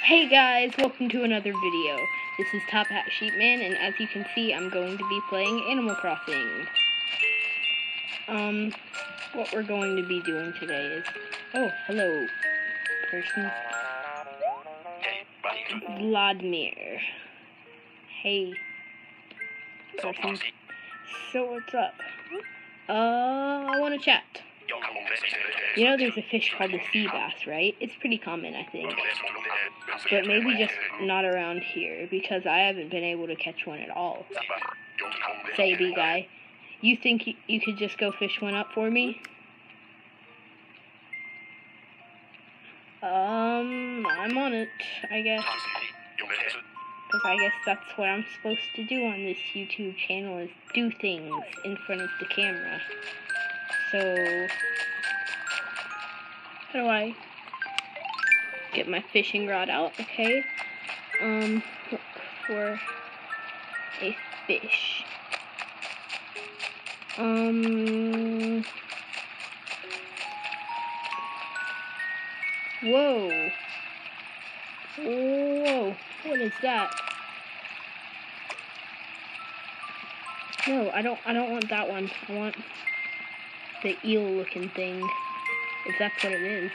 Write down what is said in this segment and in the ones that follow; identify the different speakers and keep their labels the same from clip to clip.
Speaker 1: Hey guys, welcome to another video. This is Top Hat Sheepman, and as you can see, I'm going to be playing Animal Crossing. What we're going to be doing today is... Oh, hello, person. Vladimir. Hey, person. So what's up? I want to chat. You know there's a fish called the sea bass, right? It's pretty common, I think. But maybe just not around here, because I haven't been able to catch one at all. Say, bee guy, you think you could just go fish one up for me? I'm on it, I guess. Because I guess that's what I'm supposed to do on this YouTube channel, is do things in front of the camera. So, how do I get my fishing rod out? Okay. Look for a fish. Whoa. Whoa. What is that? No, I don't want that one. I want the eel-looking thing, if that's what it is.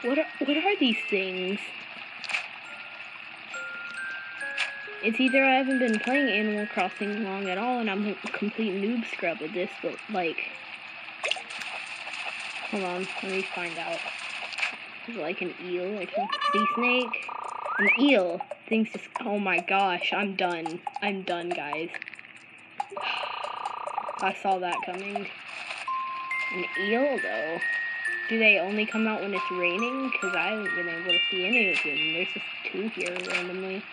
Speaker 1: What are these things? It's either I haven't been playing Animal Crossing long at all, and I'm a complete noob scrub at this, but like, hold on, let me find out. Is it like an eel or some sea snake? An eel. Things just, oh my gosh, I'm done. I'm done, guys. I saw that coming. An eel, though. Do they only come out when it's raining? Because I haven't been able to see any of them. There's just two here randomly.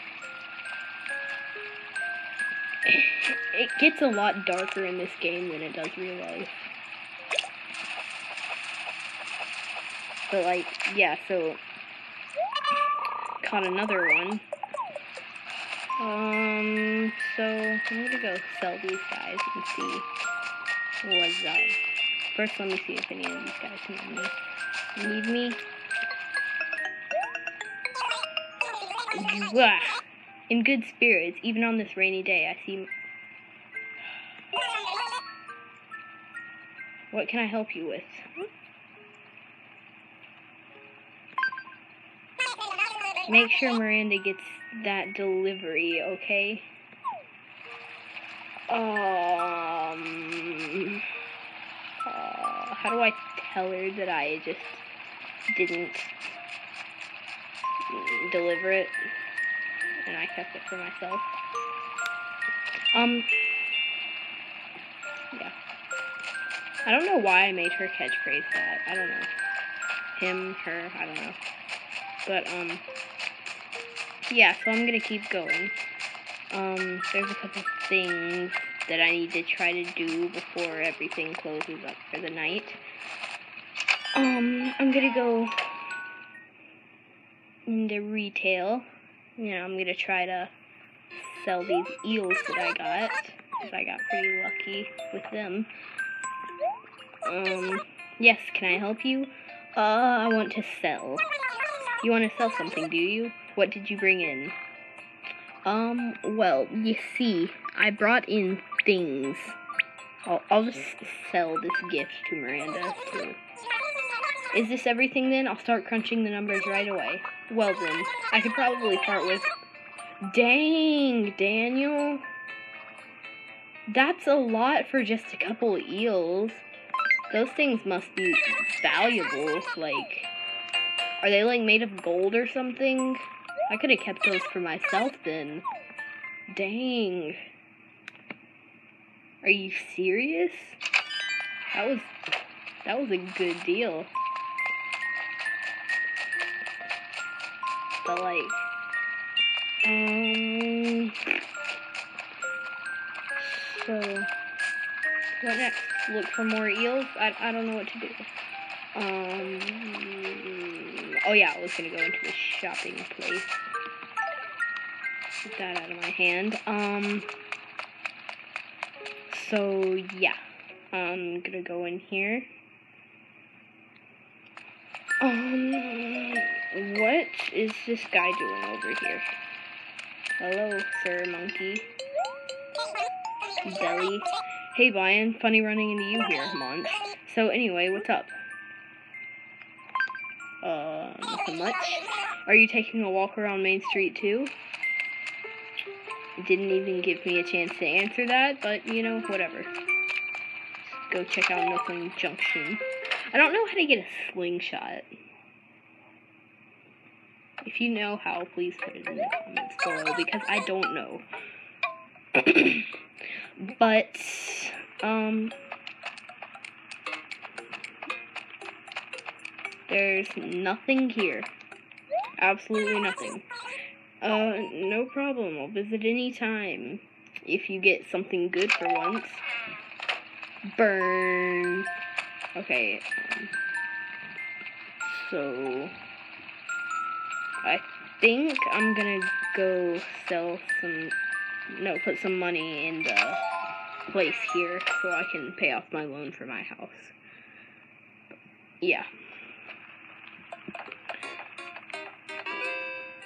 Speaker 1: It gets a lot darker in this game than it does real life. But like, yeah, so caught another one. So I'm gonna go sell these guys and see what's up. First, let me see if any of these guys need me. Need me? Blah. In good spirits, even on this rainy day, I see... What can I help you with? Make sure Miranda gets that delivery, okay? How do I tell her that I just didn't deliver it and I kept it for myself? Yeah. I don't know why I made her catchphrase that. I don't know. Him, her, I don't know. But, yeah, so I'm gonna keep going. There's a couple things that I need to try to do before everything closes up for the night. I'm gonna go into retail. You know, I'm gonna try to sell these eels that I got, because I got pretty lucky with them. Yes, can I help you? I want to sell. You want to sell something, do you? What did you bring in? Well, you see, I brought in things. I'll just sell this gift to Miranda, too. Is this everything, then? I'll start crunching the numbers right away. Well, then, I could probably part with... Dang, Daniel. That's a lot for just a couple eels. Those things must be valuable, like... Are they, like, made of gold or something? I could have kept those for myself, then. Dang. Are you serious? That was a good deal. But, like... So... What next? Look for more eels? I don't know what to do. Oh yeah, I was gonna go into the shopping place. Get that out of my hand. So yeah. I'm gonna go in here. What is this guy doing over here? Hello, Sir Monkey. Belly. Hey, Brian. Funny running into you here, Monch. So, anyway, what's up? Nothing much. Are you taking a walk around Main Street, too? Didn't even give me a chance to answer that, but, you know, whatever. Go check out Milkling Junction. I don't know how to get a slingshot. If you know how, please put it in the comments below, because I don't know. But, there's nothing here. Absolutely nothing. No problem. I'll visit any time. If you get something good for once. Burn. Okay, so I think I'm gonna go sell put some money in the place here so I can pay off my loan for my house. Yeah.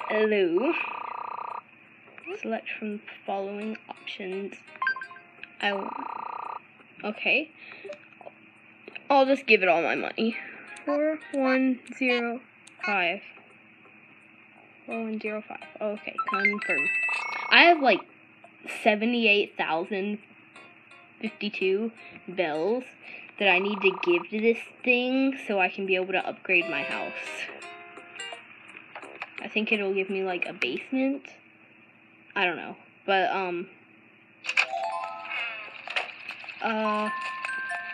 Speaker 1: Hello. Select from the following options. Okay. I'll just give it all my money. 4105. 4105. Okay, confirm. I have like 78,052 bells that I need to give to this thing so I can be able to upgrade my house. I think it'll give me like a basement. I don't know. But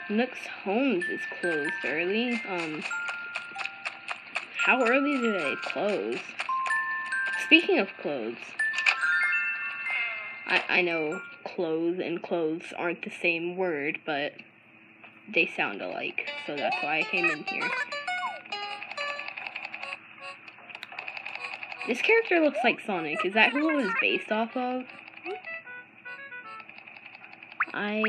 Speaker 1: Nook's Homes is closed early. How early do they close? Speaking of clothes, I know clothes and clothes aren't the same word, but they sound alike, so that's why I came in here. This character looks like Sonic. Is that who it was based off of? I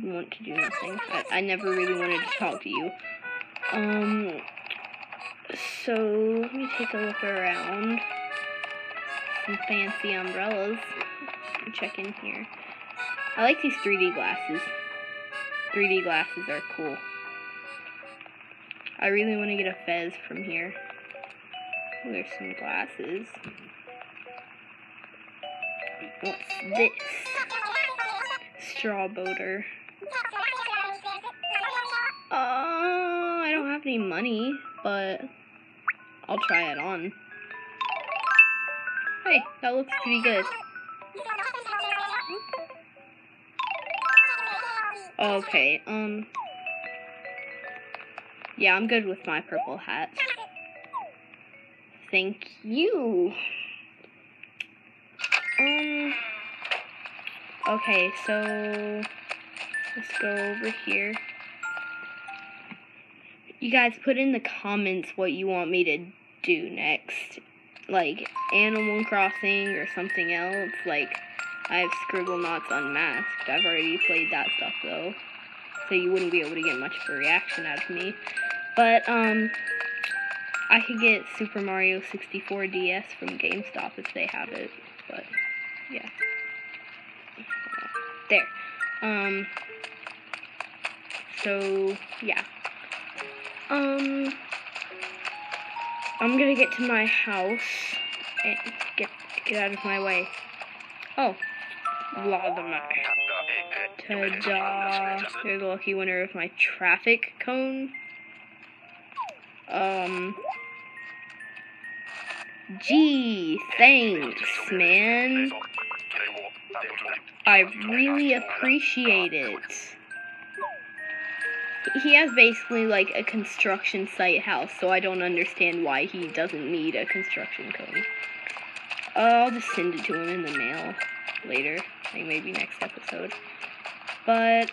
Speaker 1: want to do nothing. I never really wanted to talk to you. So, let me take a look around. Some fancy umbrellas. Check in here. I like these 3D glasses. 3D glasses are cool. I really want to get a fez from here. Oh, there's some glasses. What's this? Straw boater. I don't have any money, but I'll try it on. Hey, that looks pretty good. Okay, yeah, I'm good with my purple hat. Thank you. Okay, so let's go over here. You guys put in the comments what you want me to do next. Like Animal Crossing or something else. Like I have Scribblenauts Unmasked. I've already played that stuff though. So you wouldn't be able to get much of a reaction out of me. But I could get Super Mario 64 DS from GameStop if they have it. But yeah. There. So yeah. I'm gonna get to my house and get out of my way. Oh. Ta-da. You're the lucky winner of my traffic cone. Gee, thanks, man. I really appreciate it. He has basically like a construction site house, so I don't understand why he doesn't need a construction cone. I'll just send it to him in the mail later, like maybe next episode. But,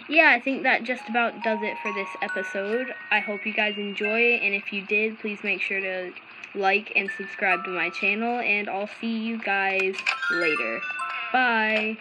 Speaker 1: yeah, I think that just about does it for this episode. I hope you guys enjoy, and if you did, please make sure to like and subscribe to my channel, and I'll see you guys later. Bye!